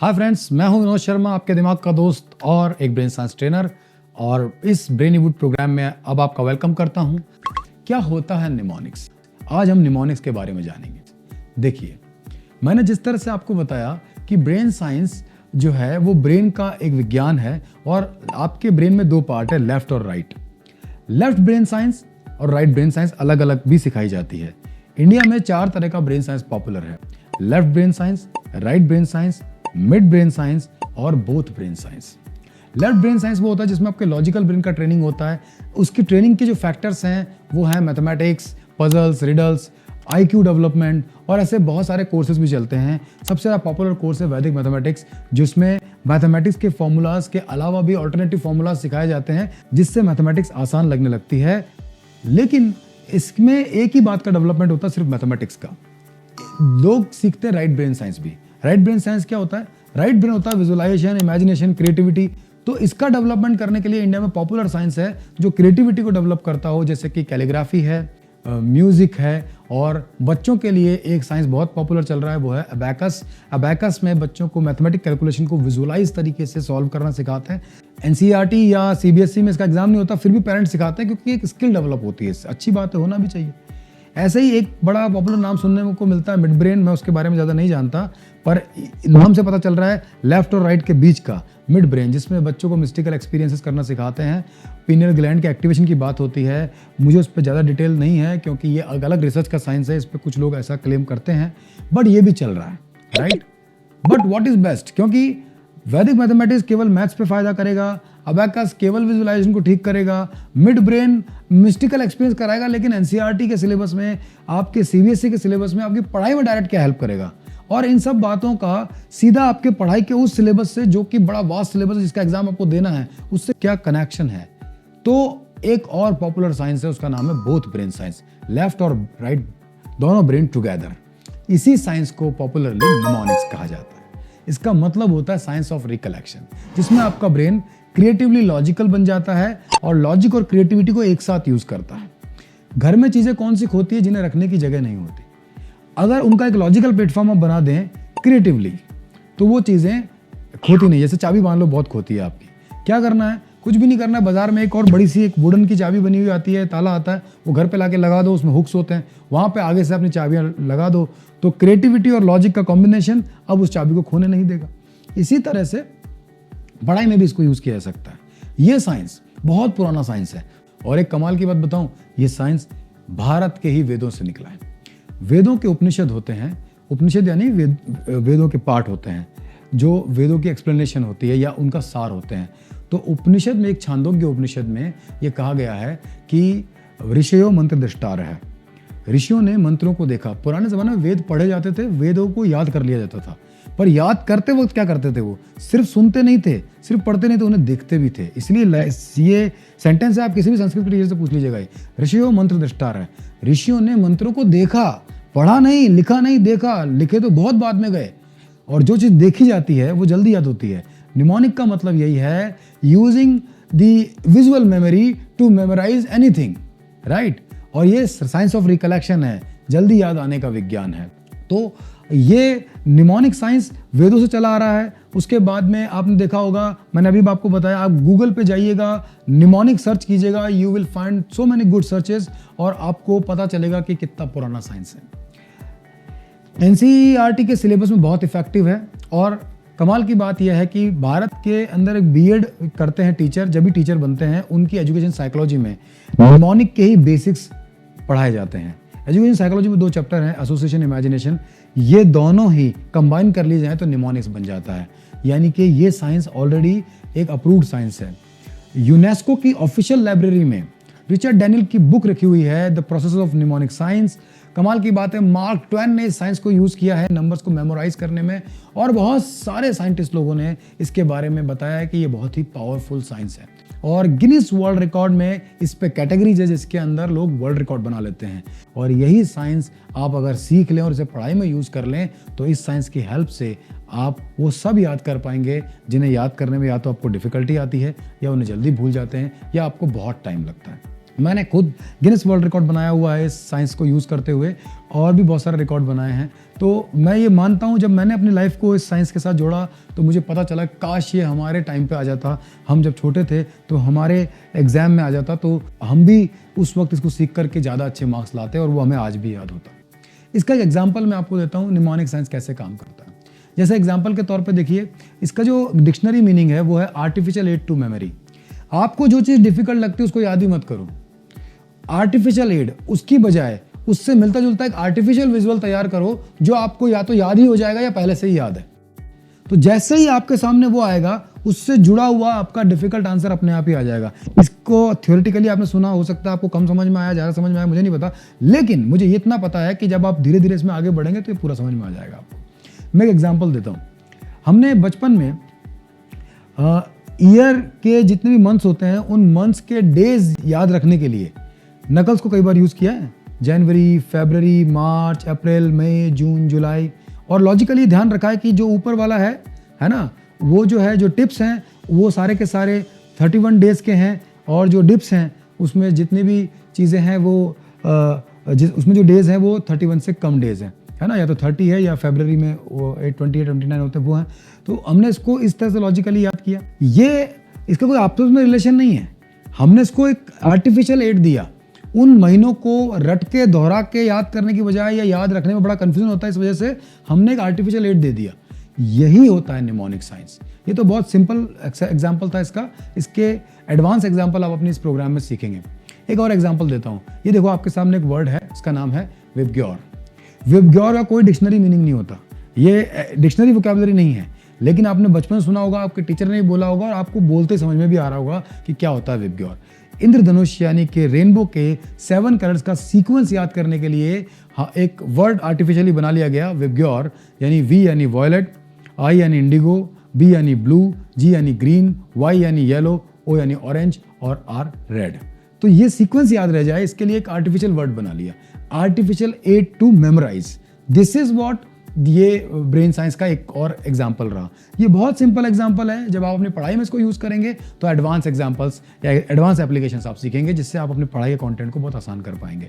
Hi friends, मैं हूं विनोद शर्मा, आपके दिमाग का दोस्त और एक ब्रेन साइंस ट्रेनर। और इस ब्रेनीवुड प्रोग्राम में अब आपका वेलकम करता हूं। क्या होता है निमोनिक्स? आज हम निमोनिक्स के बारे में जानेंगे। देखिए, मैंने जिस तरह से आपको बताया कि ब्रेन साइंस जो है वो ब्रेन का एक विज्ञान है और आपके ब्रेन में दो पार्ट है, लेफ्ट और राइट। लेफ्ट ब्रेन साइंस और राइट ब्रेन साइंस अलग अलग भी सिखाई जाती है। इंडिया में 4 तरह का ब्रेन साइंस पॉपुलर है: left brain science, right brain science, mid brain science और both brain science. Left brain science वो होता है जिसमें आपके लॉजिकल ब्रेन का ट्रेनिंग होता है। उसकी ट्रेनिंग के जो फैक्टर्स हैं वो हैं mathematics, puzzles, riddles, IQ development और ऐसे बहुत सारे कोर्सेज भी चलते हैं। सबसे ज़्यादा पॉपुलर कोर्स है वैदिक मैथमेटिक्स, जिसमें मैथमेटिक्स के फॉर्मूलाज के अलावा भी ऑल्टरनेटिव फॉर्मूलाज सिखाए जाते हैं, जिससे मैथमेटिक्स आसान लगने लगती है। लेकिन इसमें एक ही बात का डेवलपमेंट होता है, सिर्फ मैथमेटिक्स का। लोग सीखते हैं राइट ब्रेन साइंस भी। राइट ब्रेन साइंस क्या होता है? राइट ब्रेन होता है विजुअलाइजेशन, इमेजिनेशन, क्रिएटिविटी। तो इसका डेवलपमेंट करने के लिए इंडिया में पॉपुलर साइंस है जो क्रिएटिविटी को डेवलप करता हो, जैसे कि कैलीग्राफी है, म्यूजिक है। और बच्चों के लिए एक साइंस बहुत पॉपुलर चल रहा है, वो है अबैकस। अबैकस में बच्चों को मैथमेटिक कैलकुलेशन को विजुअलाइज तरीके से सॉल्व करना सिखाते हैं। एनसीईआरटी या सीबीएसई में इसका एग्जाम नहीं होता, फिर भी पेरेंट्स सिखाते हैं क्योंकि एक स्किल डेवलप होती है। अच्छी बात है, होना भी चाहिए। ऐसे ही एक बड़ा पॉपुलर नाम सुनने को मिलता है मिड ब्रेन। मैं उसके बारे में ज़्यादा नहीं जानता, पर नाम से पता चल रहा है लेफ्ट और राइट के बीच का मिड ब्रेन, जिसमें बच्चों को मिस्टिकल एक्सपीरियंसेस करना सिखाते हैं। पिनियल ग्लैंड के एक्टिवेशन की बात होती है। मुझे उस पर ज़्यादा डिटेल नहीं है क्योंकि ये अलग रिसर्च का साइंस है, इस पर कुछ लोग ऐसा क्लेम करते हैं, बट ये भी चल रहा है, right. But what is best? क्योंकि वैदिक मैथमेटिक्स केवल मैथ्स पे फायदा करेगा, अबैकस केवल विजुअलाइजेशन को ठीक करेगा, मिड ब्रेन मिस्टिकल एक्सपीरियंस कराएगा, लेकिन एनसीईआरटी के सिलेबस में, आपके सीबीएसई के सिलेबस में आपकी पढ़ाई में डायरेक्ट क्या हेल्प करेगा? और इन सब बातों का सीधा आपके पढ़ाई के उस सिलेबस से, जो कि बड़ा वास्ट सिलेबस है जिसका एग्जाम आपको देना है, उससे क्या कनेक्शन है? तो एक और पॉपुलर साइंस है, उसका नाम है बोथ ब्रेन साइंस। लेफ्ट और राइट दोनों ब्रेन टुगेदर। इसी साइंस को पॉपुलरली निमोनिक्स कहा जाता है। इसका मतलब होता है साइंस ऑफ रिकलेक्शन, जिसमें आपका ब्रेन क्रिएटिवली लॉजिकल बन जाता है और लॉजिक और क्रिएटिविटी को एक साथ यूज करता है। घर में चीजें कौन सी खोती है जिन्हें रखने की जगह नहीं होती? अगर उनका एक लॉजिकल प्लेटफॉर्म आप बना दें क्रिएटिवली, तो वो चीजें खोती नहीं। जैसे चाबी मान लो बहुत खोती है आपकी, क्या करना है? कुछ भी नहीं करना है। बाजार में एक और बड़ी सी एक वुडन की चाबी बनी हुई आती है, ताला आता है, वो घर पे लाके लगा दो, उसमें हुक्स होते हैं, वहां पे आगे से अपनी चाबियां लगा दो, तो क्रिएटिविटी और लॉजिक का कॉम्बिनेशन अब उस चाबी को खोने नहीं देगा। इसी तरह से पढ़ाई में भी इसको यूज किया जा सकता है। ये साइंस बहुत पुराना साइंस है। और एक कमाल की बात बताऊं, ये साइंस भारत के ही वेदों से निकला है। वेदों के उपनिषद होते हैं, उपनिषद यानी वेदों के पाठ होते हैं, जो वेदों की एक्सप्लेनेशन होती है या उनका सार होते हैं। तो उपनिषद में, एक छांदोग्य उपनिषद में ये कहा गया है कि ऋषयो मंत्र दृष्टार है। ऋषियों ने मंत्रों को देखा। पुराने जमाने में वेद पढ़े जाते थे, वेदों को याद कर लिया जाता था, पर याद करते वक्त क्या करते थे? वो सिर्फ सुनते नहीं थे, सिर्फ पढ़ते नहीं थे, उन्हें देखते भी थे। इसलिए ये सेंटेंस है, आप किसी भी संस्कृत के टीचर से पूछ लीजिएगा, ऋषियों मंत्र दृष्टार है। ऋषियों ने मंत्रों को देखा, पढ़ा नहीं, लिखा नहीं, देखा। लिखे तो बहुत बाद में गए, और जो चीज देखी जाती है वो जल्दी याद होती है। निमोनिक का मतलब यही है, using the visual memory to memorise anything, right. और ये साइंस ऑफ रिकलेक्शन है, जल्दी याद आने का विज्ञान है। तो ये निमोनिक साइंस वेदों से चला आ रहा है। उसके बाद में आपने देखा होगा, मैंने अभी आपको बताया, आप गूगल पे जाइएगा, निमोनिक सर्च कीजिएगा, you will find so many good searches, और आपको पता चलेगा कि कितना पुराना साइंस है। एनसीईआरटी के सिलेबस में बहुत इफेक्टिव है। और कमाल की बात यह है कि भारत के अंदर एक बीएड करते हैं टीचर, जब भी टीचर बनते हैं, उनकी एजुकेशन साइकोलॉजी में निमोनिक के ही बेसिक्स पढ़ाए जाते हैं। एजुकेशन साइकोलॉजी में 2 चैप्टर हैं, एसोसिएशन, इमेजिनेशन। ये दोनों ही कंबाइन कर लिए जाए तो निमोनिक्स बन जाता है। यानी कि ये साइंस ऑलरेडी एक अप्रूव्ड साइंस है। यूनेस्को की ऑफिशियल लाइब्रेरी में रिचर्ड डैनियल की बुक रखी हुई है, the process of mnemonic science. कमाल की बात है, मार्क ट्वेन ने इस साइंस को यूज किया है नंबर्स को मेमोराइज करने में, और बहुत सारे साइंटिस्ट लोगों ने इसके बारे में बताया है कि ये बहुत ही पावरफुल साइंस है। और गिनीज वर्ल्ड रिकॉर्ड में इस पे कैटेगरीज है जिसके अंदर लोग वर्ल्ड रिकॉर्ड बना लेते हैं। और यही साइंस आप अगर सीख लें और इसे पढ़ाई में यूज कर लें, तो इस साइंस की हेल्प से आप वो सब याद कर पाएंगे जिन्हें याद करने में या तो आपको डिफिकल्टी आती है, या उन्हें जल्दी भूल जाते हैं, या आपको बहुत टाइम लगता है। मैंने खुद गिनेस वर्ल्ड रिकॉर्ड बनाया हुआ है इस साइंस को यूज़ करते हुए, और भी बहुत सारे रिकॉर्ड बनाए हैं। तो मैं ये मानता हूँ जब मैंने अपनी लाइफ को इस साइंस के साथ जोड़ा तो मुझे पता चला काश ये हमारे टाइम पे आ जाता, हम जब छोटे थे तो हमारे एग्ज़ाम में आ जाता तो हम भी उस वक्त इसको सीख करके ज़्यादा अच्छे मार्क्स लाते और वो हमें आज भी याद होता। इसका एक एग्जाम्पल मैं आपको देता हूँ निमोनिक साइंस कैसे काम करता है। जैसे एग्जाम्पल के तौर पे देखिए, इसका जो डिक्शनरी मीनिंग है वो है आर्टिफिशियल एड टू मेमोरी। आपको जो चीज़ डिफिकल्ट लगती है उसको याद ही मत करो, आर्टिफिशियल एड उसकी बजाय उससे मिलता जुलता एक आर्टिफिशियल विजुअल तैयार करो जो आपको या तो याद ही हो जाएगा या पहले से ही याद है। तो जैसे ही आपके सामने वो आएगा उससे जुड़ा हुआ आपका डिफिकल्ट आंसर अपने आप ही आ जाएगा। इसको थ्योरेटिकली आपने सुना, हो सकता है आपको कम समझ में आया, ज़्यादा समझ में आया, मुझे नहीं पता, लेकिन मुझे ये इतना पता है कि जब आप धीरे धीरे इसमें आगे बढ़ेंगे तो ये पूरा समझ में आ जाएगा आपको। मैं एक एग्जाम्पल देता हूँ। हमने बचपन में ईयर के जितने भी मंथ्स होते हैं उन मंथ्स के डेज याद रखने के लिए नकल्स को कई बार यूज़ किया है। जनवरी, फरवरी, मार्च, अप्रैल, मई, जून, जुलाई। और लॉजिकली ध्यान रखा है कि जो ऊपर वाला है ना, वो जो है जो टिप्स हैं वो सारे के सारे 31 डेज़ के हैं, और जो डिप्स हैं उसमें जितनी भी चीज़ें हैं वो उसमें जो डेज़ हैं वो 31 से कम डेज़ हैं, है ना, या तो 30 है या फरवरी में वो 28, 29 होते हैं वो हैं। तो हमने इसको इस तरह से लॉजिकली याद किया। ये इसका कोई आपस में रिलेशन नहीं है, हमने इसको एक आर्टिफिशियल एड दिया। उन महीनों को रट के दोहरा के याद करने की बजाय या याद रखने में बड़ा कंफ्यूजन होता है, इस वजह से हमने एक आर्टिफिशियल एड दे दिया। यही होता है निमोनिक साइंस। ये तो बहुत सिंपल एग्जांपल था इसका, इसके एडवांस एग्जांपल आप अपनी इस प्रोग्राम में सीखेंगे। एक और एग्जांपल देता हूँ। ये देखो आपके सामने एक वर्ड है, इसका नाम है विबग्योर। विबग्योर का कोई डिक्शनरी मीनिंग नहीं होता, ये डिक्शनरी वोकैबुलरी नहीं है, लेकिन आपने बचपन में सुना होगा, आपके टीचर ने भी बोला होगा और आपको बोलते समझ में भी आ रहा होगा कि क्या होता है विबग्योर। इंद्रधनुष यानी कि रेनबो के 7 कलर्स का सीक्वेंस याद करने के लिए एक वर्ड आर्टिफिशियली बना लिया गया विबग्योर, यानी वी यानी वॉयलेट, आई यानी इंडिगो, बी यानी ब्लू, जी यानी ग्रीन, वाई यानी येलो, ओ यानी ऑरेंज और आर रेड। तो ये सीक्वेंस याद रह जाए इसके लिए एक आर्टिफिशियल वर्ड बना लिया, artificial aid to memorise. This is what ये ब्रेन साइंस का एक और एग्जाम्पल रहा। ये बहुत सिंपल एग्जाम्पल है, जब आप अपनी पढ़ाई में इसको यूज़ करेंगे तो एडवांस एग्जाम्पल्स या एडवांस एप्लीकेशंस आप सीखेंगे, जिससे आप अपनी पढ़ाई के कंटेंट को बहुत आसान कर पाएंगे।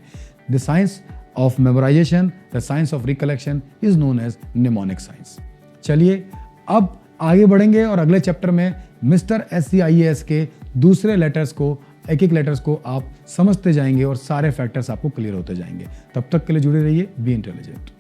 The science of memorisation, the science of recollection is known as mnemonic science. चलिए अब आगे बढ़ेंगे और अगले चैप्टर में मिस्टर SCIES के दूसरे लेटर्स को, एक एक लेटर्स को आप समझते जाएंगे और सारे फैक्टर्स आपको क्लियर होते जाएंगे। तब तक के लिए जुड़े रहिए, बी इंटेलिजेंट।